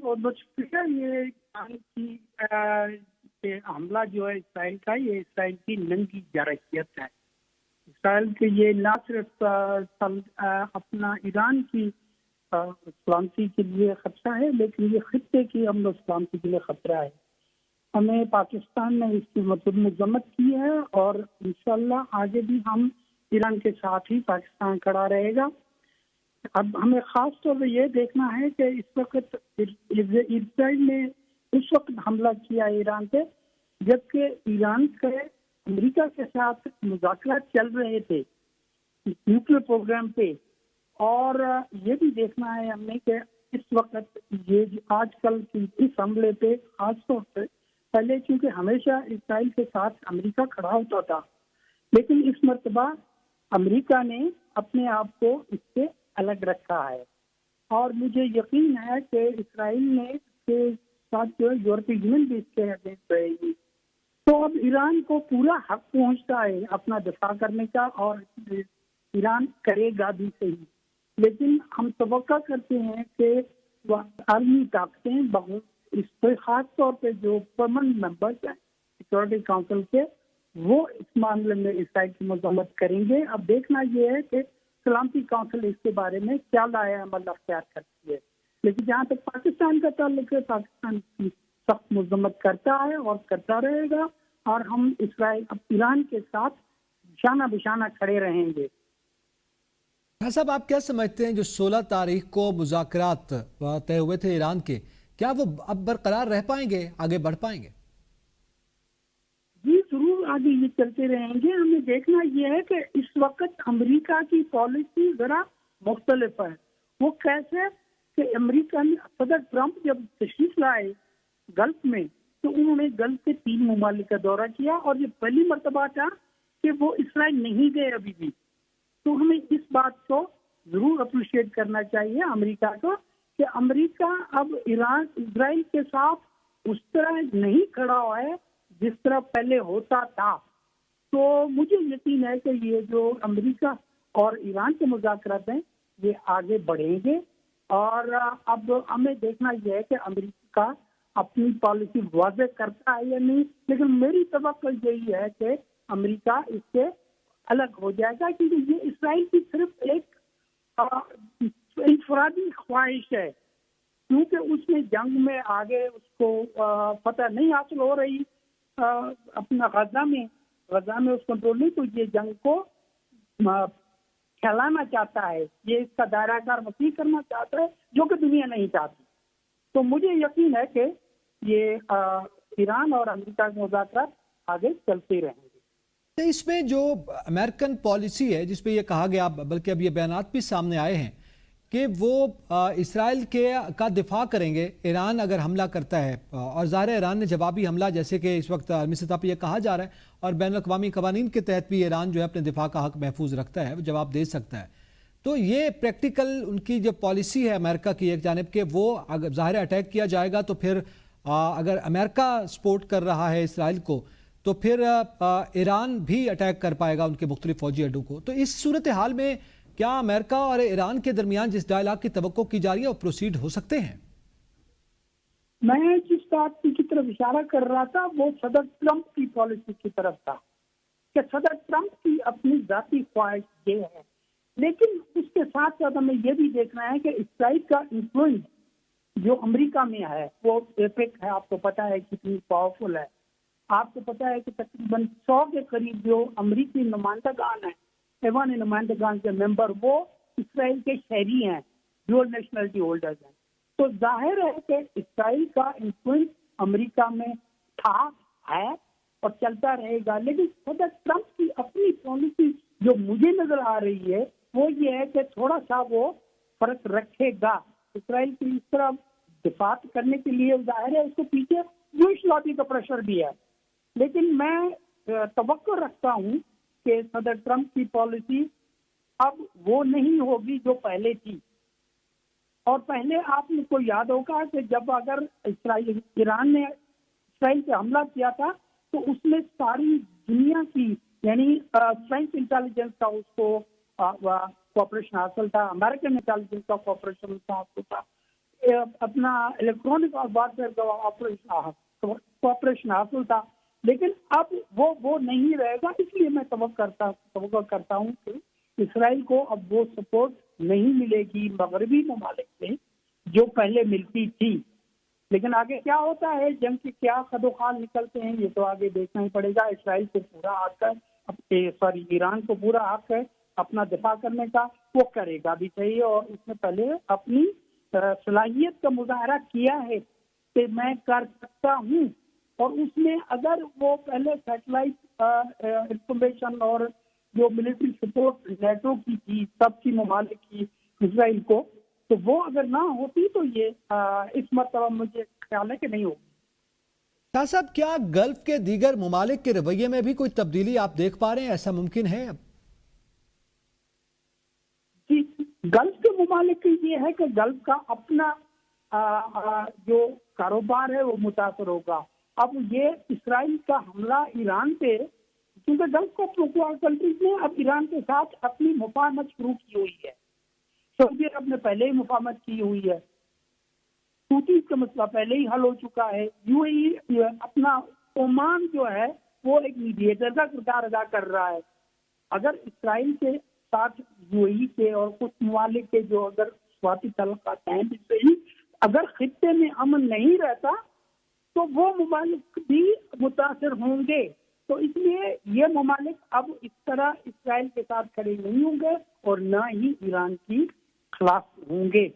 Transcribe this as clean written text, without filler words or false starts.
بہت بہت شکریہ. یہ ایران کی کہ حملہ جو ہے اسرائیل کا، یہ اسرائیل کی ننگی جارحیت ہے. اسرائیل کے یہ نہ صرف اپنا ایران کی سلامتی کے لیے خطرہ ہے، لیکن یہ خطے کی امن و سلامتی کے لیے خطرہ ہے. ہمیں پاکستان نے اس کی مذمت کی ہے اور انشاءاللہ آگے بھی ہم ایران کے ساتھ ہی پاکستان کھڑا رہے گا. اب ہمیں خاص طور پہ یہ دیکھنا ہے کہ اس وقت اسرائیل نے اس وقت حملہ کیا ایران پہ جبکہ ایران کے امریکہ کے ساتھ مذاکرات چل رہے تھے نیوکلیر پروگرام پہ. اور یہ بھی دیکھنا ہے ہم نے کہ اس وقت یہ آج کل کی اس حملے پہ خاص طور پہ پہلے چونکہ ہمیشہ اسرائیل کے ساتھ امریکہ کھڑا ہوتا تھا، لیکن اس مرتبہ امریکہ نے اپنے آپ کو اس سے الگ رکھا ہے. اور مجھے یقین ہے کہ اسرائیل نے اس کے ساتھ جو یورپی یونین بھی اس کے اگینسٹ رہے گی. تو اب ایران کو پورا حق پہنچتا ہے اپنا دفاع کرنے کا اور ایران کرے گا بھی صحیح. لیکن ہم توقع کرتے ہیں کہ عالمی طاقتیں اس پہ خاص طور پہ جو پرماننٹ ممبرس ہیں سیکورٹی کونسل کے، وہ اس معاملے میں اسرائیل کی مذمت کریں گے. اب دیکھنا یہ ہے کہ سلامتی کونسل اس کے بارے میں کیا لایا عمل اختیار کرتی ہے. لیکن جہاں تک پاکستان کا تعلق ہے، پاکستان کی سخت مذمت کرتا ہے اور کرتا رہے گا، اور ہم ایران کے ساتھ شانہ بشانہ کھڑے رہیں گے. صاحب، آپ کیا سمجھتے ہیں جو 16 تاریخ کو مذاکرات طے ہوئے تھے ایران کے، کیا وہ اب برقرار رہ پائیں گے، آگے بڑھ پائیں گے؟ جی ضرور آگے یہ چلتے رہیں گے. ہمیں دیکھنا یہ ہے کہ اس وقت امریکہ کی پالیسی ذرا مختلف ہے. وہ کیسے کہ امریکہ نے صدر ٹرمپ جب تشریف لائے گلف میں تو انہوں نے گلف کے 3 ممالک کا دورہ کیا اور یہ پہلی مرتبہ تھا کہ وہ اسرائیل نہیں گئے ابھی بھی. تو ہمیں اس بات کو ضرور اپریشیٹ کرنا چاہیے امریکہ کو کہ امریکہ اب اسرائیل کے ساتھ اس طرح نہیں کھڑا ہوا ہے جس طرح پہلے ہوتا تھا. تو مجھے یقین ہے کہ یہ جو امریکہ اور ایران کے مذاکرات ہیں یہ آگے بڑھیں گے. اور اب ہمیں دیکھنا یہ ہے کہ امریکہ اپنی پالیسی واضح کرتا ہے یا نہیں، لیکن میری توقع یہی ہے کہ امریکہ اس سے الگ ہو جائے گا، کیونکہ یہ اسرائیل کی صرف ایک انفرادی خواہش ہے. کیونکہ اس میں جنگ میں آگے اس کو فتح نہیں حاصل ہو رہی اپنا غزہ میں اس کنٹرول نہیں، تو یہ جنگ کو پھیلانا چاہتا ہے، یہ اس کا دائرہ کار وسیع کرنا چاہتا ہے جو کہ دنیا نہیں چاہتی. تو مجھے یقین ہے کہ یہ ایران اور امریکہ کے مذاکرات آگے چلتے رہیں گے. اس میں جو امریکن پالیسی ہے جس پہ یہ کہا گیا، بلکہ اب یہ بیانات بھی سامنے آئے ہیں کہ وہ اسرائیل کا دفاع کریں گے ایران اگر حملہ کرتا ہے، اور ظاہر ایران نے جوابی حملہ جیسے کہ اس وقت عالمی سطح پہ یہ کہا جا رہا ہے اور بین الاقوامی قوانین کے تحت بھی ایران جو ہے اپنے دفاع کا حق محفوظ رکھتا ہے، وہ جواب دے سکتا ہے. تو یہ پریکٹیکل ان کی جو پالیسی ہے امریکہ کی ایک جانب کہ وہ اگر ظاہر اٹیک کیا جائے گا تو پھر اگر امریکہ سپورٹ کر رہا ہے اسرائیل کو تو پھر ایران بھی اٹیک کر پائے گا ان کے مختلف فوجی اڈوں کو. تو اس صورتحال میں کیا امریکہ اور ایران کے درمیان جس ڈائلاگ کی توقع کی جا رہی ہے وہ پروسیڈ ہو سکتے ہیں؟ میں جس بات کی طرف اشارہ کر رہا تھا وہ صدر ٹرمپ کی پالیسی کی طرف تھا کہ صدر ٹرمپ کی اپنی ذاتی خواہش یہ ہے، لیکن اس کے ساتھ ساتھ ہمیں یہ بھی دیکھنا ہے کہ اسرائیل کا انفلوئنس جو امریکہ میں ہے وہ ایپک ہے. آپ کو پتا ہے کتنی پاورفل ہے. آپ کو پتا ہے کہ تقریباً 100 کے قریب جو امریکی نمائندگان ہیں، ایوان نمائندگان کے ممبر، وہ اسرائیل کے شہری ہیں، ڈوئل نیشنلٹی ہولڈرز ہیں. تو ظاہر ہے کہ اسرائیل کا انفلوئنس امریکہ میں تھا، ہے اور چلتا رہے گا. لیکن صدر ٹرمپ کی اپنی پالیسی جو مجھے نظر آ رہی ہے وہ یہ ہے کہ تھوڑا سا وہ فرق رکھے گا اسرائیل کی اس طرح دفاع کرنے کے لیے. ظاہر ہے اس کو پیچھے جوئش لابی کا پریشر بھی ہے، لیکن میں توقع رکھتا ہوں کہ صدر ٹرمپ کی پالیسی اب وہ نہیں ہوگی جو پہلے تھی. اور پہلے آپ کو یاد ہوگا کہ جب اگر ایران نے اسرائیل پہ حملہ کیا تھا تو اس میں ساری دنیا کی یعنی فرینچ انٹیلیجنس کا اس کو کوآپریشن حاصل تھا، امریکن انٹیلیجنس کا کوآپریشن حاصل تھا، اپنا الیکٹرانک اور وارفیئر کا کوآپریشن حاصل تھا، لیکن اب وہ نہیں رہے گا. اس لیے میں توقع کرتا ہوں کہ اسرائیل کو اب وہ سپورٹ نہیں ملے گی مغربی ممالک سے جو پہلے ملتی تھی. لیکن آگے کیا ہوتا ہے، جنگ کے کیا خد و خال نکلتے ہیں، یہ تو آگے دیکھنا ہی پڑے گا. اسرائیل کو پورا حق ہے، ایران کو پورا حق ہے اپنا دفاع کرنے کا، وہ کرے گا بھی چاہیے. اور اس نے پہلے اپنی صلاحیت کا مظاہرہ کیا ہے کہ میں کر سکتا ہوں. اور اس میں اگر وہ پہلے سیٹلائٹ انفارمیشن اور جو ملٹری سپورٹ نیٹو کی تھی، سب کی ممالک کی اسرائیل کو، تو وہ اگر نہ ہوتی تو یہ اس مرتبہ مجھے خیال ہے کہ نہیں ہوگی. شاہ صاحب، کیا گلف کے دیگر ممالک کے رویے میں بھی کوئی تبدیلی آپ دیکھ پا رہے ہیں؟ ایسا ممکن ہے اب؟ جی، گلف کے ممالک کی یہ ہے کہ گلف کا اپنا جو کاروبار ہے وہ متاثر ہوگا. اب یہ اسرائیل کا حملہ ایران پہ، کیونکہ گلف کو کنٹریز نے اب ایران کے ساتھ اپنی مفاہمت شروع کی ہوئی ہے. سعودی عرب نے پہلے ہی مفاہمت کی ہوئی ہے، حوثیز کا مسئلہ پہلے ہی حل ہو چکا ہے. یو اے ای اپنا عمان جو ہے وہ ایک میڈیٹر کا کردار ادا کر رہا ہے. اگر اسرائیل کے ساتھ یو اے ای کے اور کچھ ممالک کے جو اگر سواتی تعلقات ہیں جس سے ہی اگر خطے میں امن نہیں رہتا تو وہ ممالک بھی متاثر ہوں گے. تو اس لیے یہ ممالک اب اس طرح اسرائیل کے ساتھ کھڑے نہیں ہوں گے اور نہ ہی ایران کی خلاف ہوں گے.